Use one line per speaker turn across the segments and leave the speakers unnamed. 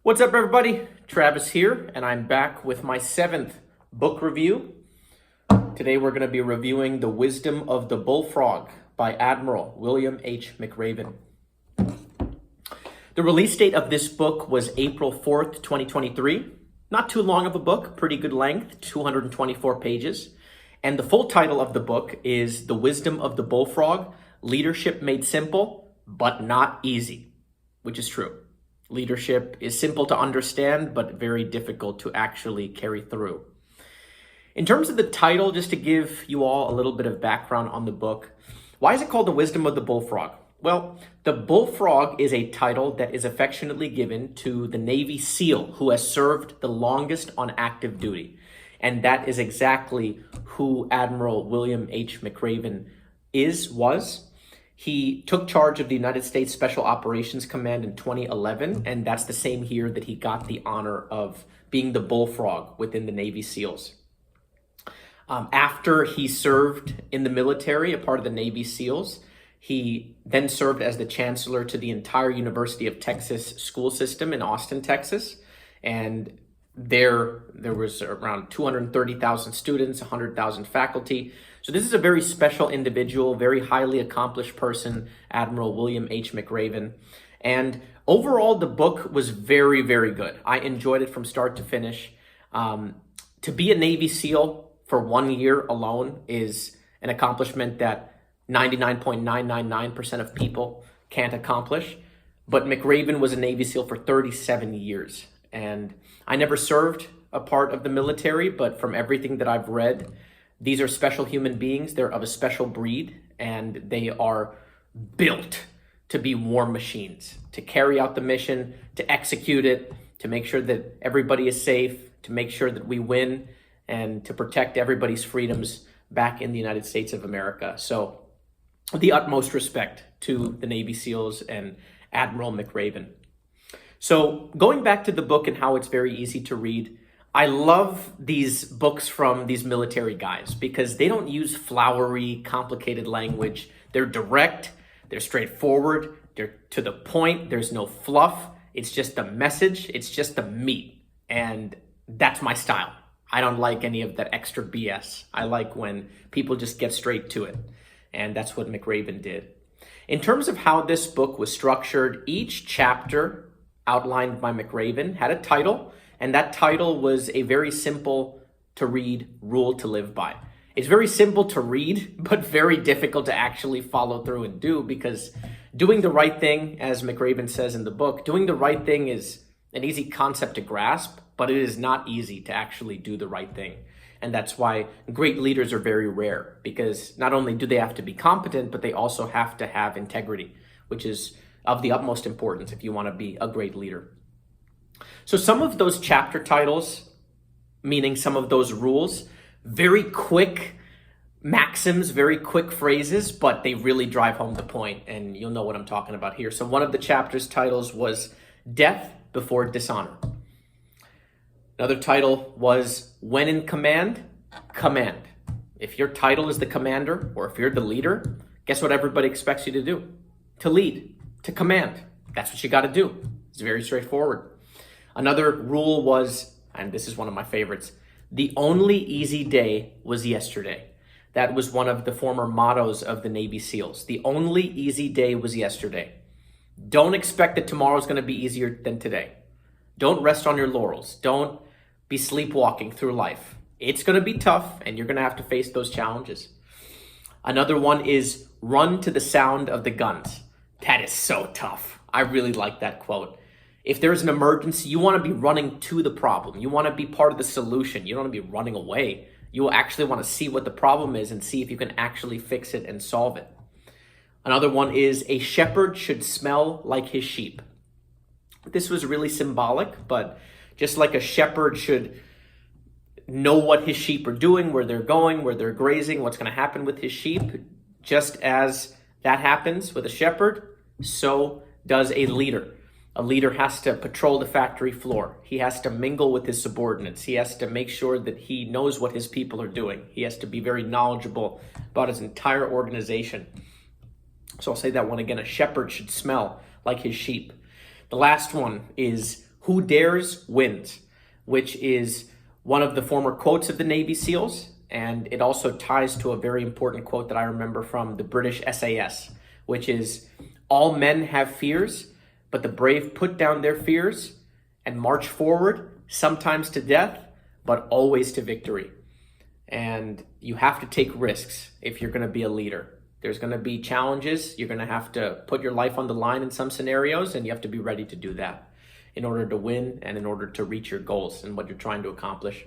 What's up, everybody? Travis here, and I'm back with my 7th book review. Today we're going to be reviewing The Wisdom of the Bullfrog by Admiral William H. McRaven. The release date of this book was April 4th, 2023. Not too long of a book, pretty good length, 224 pages. And the full title of the book is The Wisdom of the Bullfrog, Leadership Made Simple, but Not Easy, which is true. Leadership is simple to understand, but very difficult to actually carry through. In terms of the title, just to give you all a little bit of background on the book, why is it called The Wisdom of the Bullfrog? Well, the Bullfrog is a title that is affectionately given to the Navy SEAL who has served the longest on active duty. And that is exactly who Admiral William H. McRaven was. He took charge of the United States Special Operations Command in 2011, and that's the same year that he got the honor of being the Bullfrog within the Navy SEALs. After he served in the military, a part of the Navy SEALs, he then served as the chancellor to the entire University of Texas school system in Austin, Texas. And there was around 230,000 students, 100,000 faculty. So this is a very special individual, very highly accomplished person, Admiral William H. McRaven. And overall, the book was very, very good. I enjoyed it from start to finish. To be a Navy SEAL for 1 year alone is an accomplishment that 99.999% of people can't accomplish. But McRaven was a Navy SEAL for 37 years. And I never served a part of the military, but from everything that I've read, these are special human beings. They're of a special breed, and they are built to be war machines, to carry out the mission, to execute it, to make sure that everybody is safe, to make sure that we win, and to protect everybody's freedoms back in the United States of America. So the utmost respect to the Navy SEALs and Admiral McRaven. So going back to the book and how it's very easy to read, I love these books from these military guys because they don't use flowery, complicated language. They're direct, they're straightforward, they're to the point, there's no fluff. It's just the message, it's just the meat. And that's my style. I don't like any of that extra BS. I like when people just get straight to it. And that's what McRaven did. In terms of how this book was structured, each chapter outlined by McRaven had a title, and that title was a very simple to read rule to live by. It's very simple to read, but very difficult to actually follow through and do, because doing the right thing, as McRaven says in the book, doing the right thing is an easy concept to grasp, but it is not easy to actually do the right thing. And that's why great leaders are very rare, because not only do they have to be competent, but they also have to have integrity, which is of the utmost importance if you want to be a great leader. So some of those chapter titles, meaning some of those rules, very quick maxims, very quick phrases, but they really drive home the point, and you'll know what I'm talking about here. So one of the chapter's titles was Death Before Dishonor. Another title was When in Command, Command. If your title is the commander, or if you're the leader, guess what everybody expects you to do? To lead, to command. That's what you got to do. It's very straightforward. Another rule was, and this is one of my favorites, the only easy day was yesterday. That was one of the former mottos of the Navy SEALs. The only easy day was yesterday. Don't expect that tomorrow is going to be easier than today. Don't rest on your laurels. Don't be sleepwalking through life. It's going to be tough, and you're going to have to face those challenges. Another one is run to the sound of the guns. That is so tough. I really like that quote. If there's an emergency, you want to be running to the problem. You want to be part of the solution. You don't want to be running away. You will actually want to see what the problem is and see if you can actually fix it and solve it. Another one is a shepherd should smell like his sheep. This was really symbolic, but just like a shepherd should know what his sheep are doing, where they're going, where they're grazing, what's going to happen with his sheep, just as that happens with a shepherd, so does a leader. A leader has to patrol the factory floor. He has to mingle with his subordinates. He has to make sure that he knows what his people are doing. He has to be very knowledgeable about his entire organization. So I'll say that one again. A shepherd should smell like his sheep. The last one is "Who dares wins," which is one of the former quotes of the Navy SEALs. And it also ties to a very important quote that I remember from the British SAS, which is, "All men have fears, but the brave put down their fears and march forward, sometimes to death, but always to victory." And you have to take risks if you're going to be a leader. There's going to be challenges. You're going to have to put your life on the line in some scenarios, and you have to be ready to do that in order to win and in order to reach your goals and what you're trying to accomplish.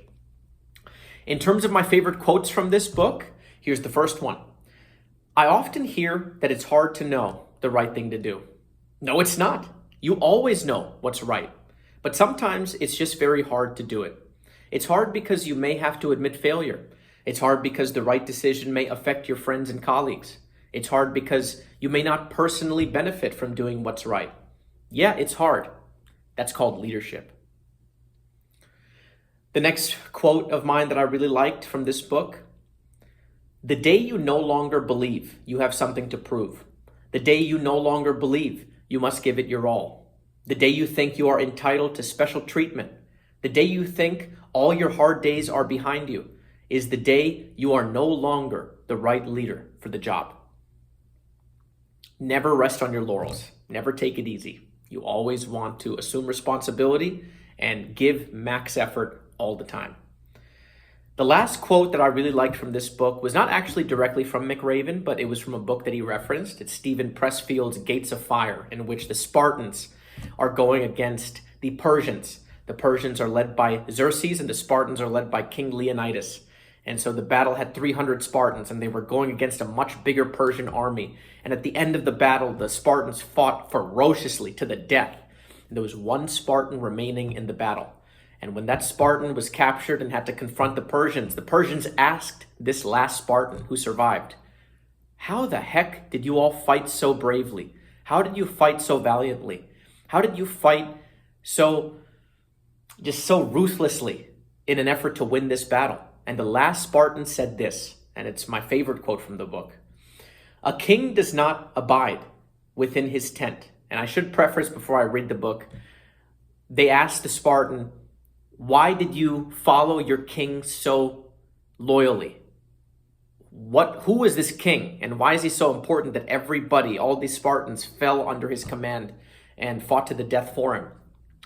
In terms of my favorite quotes from this book, here's the first one. "I often hear that it's hard to know the right thing to do. No, it's not. You always know what's right. But sometimes it's just very hard to do it. It's hard because you may have to admit failure. It's hard because the right decision may affect your friends and colleagues. It's hard because you may not personally benefit from doing what's right. Yeah, it's hard. That's called leadership." The next quote of mine that I really liked from this book: "The day you no longer believe you have something to prove, the day you no longer believe you must give it your all, the day you think you are entitled to special treatment, the day you think all your hard days are behind you, is the day you are no longer the right leader for the job." Never rest on your laurels. Never take it easy. You always want to assume responsibility and give max effort all the time. The last quote that I really liked from this book was not actually directly from McRaven, but it was from a book that he referenced. It's Stephen Pressfield's Gates of Fire, in which the Spartans are going against the Persians. The Persians are led by Xerxes and the Spartans are led by King Leonidas. And so the battle had 300 Spartans and they were going against a much bigger Persian army. And at the end of the battle, the Spartans fought ferociously to the death. And there was one Spartan remaining in the battle. And when that Spartan was captured and had to confront the Persians asked this last Spartan who survived, "How the heck did you all fight so bravely? How did you fight so valiantly? How did you fight so ruthlessly in an effort to win this battle?" And the last Spartan said this, and it's my favorite quote from the book: "A king does not abide within his tent." And I should preface before I read the book, they asked the Spartan, "Why did you follow your king so loyally? Who is this king? And why is he so important that everybody, all these Spartans, fell under his command and fought to the death for him?"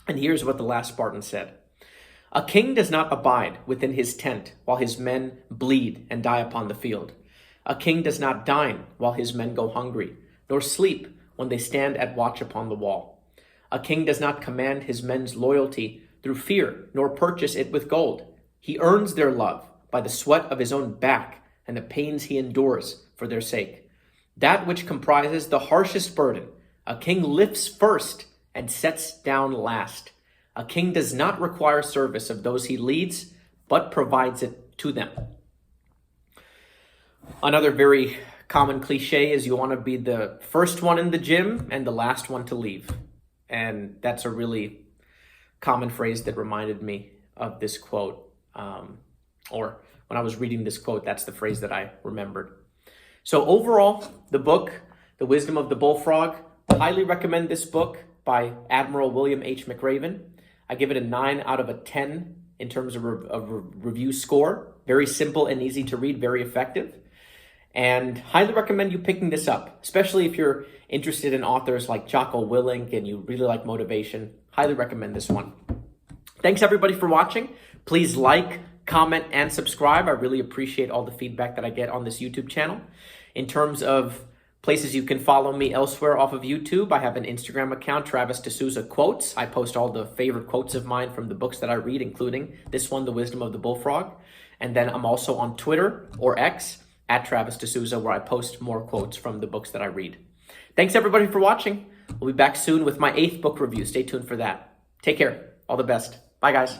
And here's what the last Spartan said: "A king does not abide within his tent while his men bleed and die upon the field. A king does not dine while his men go hungry, nor sleep when they stand at watch upon the wall. A king does not command his men's loyalty through fear, nor purchase it with gold. He earns their love by the sweat of his own back and the pains he endures for their sake. That which comprises the harshest burden, a king lifts first and sets down last. A king does not require service of those he leads, but provides it to them." Another very common cliche is you want to be the first one in the gym and the last one to leave. And that's a really common phrase that reminded me of this quote. Or when I was reading this quote, that's the phrase that I remembered. So overall, the book, The Wisdom of the Bullfrog, highly recommend this book by Admiral William H. McRaven. I give it a 9 out of a 10 in terms of a review score. Very simple and easy to read, very effective. And highly recommend you picking this up, especially if you're interested in authors like Jocko Willink and you really like motivation. Highly recommend this one. Thanks everybody for watching. Please like, comment, and subscribe. I really appreciate all the feedback that I get on this YouTube channel. In terms of places you can follow me elsewhere off of YouTube, I have an Instagram account, Travis D'Souza Quotes. I post all the favorite quotes of mine from the books that I read, including this one, The Wisdom of the Bullfrog. And then I'm also on Twitter or X at Travis D'Souza, where I post more quotes from the books that I read. Thanks everybody for watching. We'll be back soon with my 8th book review. Stay tuned for that. Take care. All the best. Bye guys.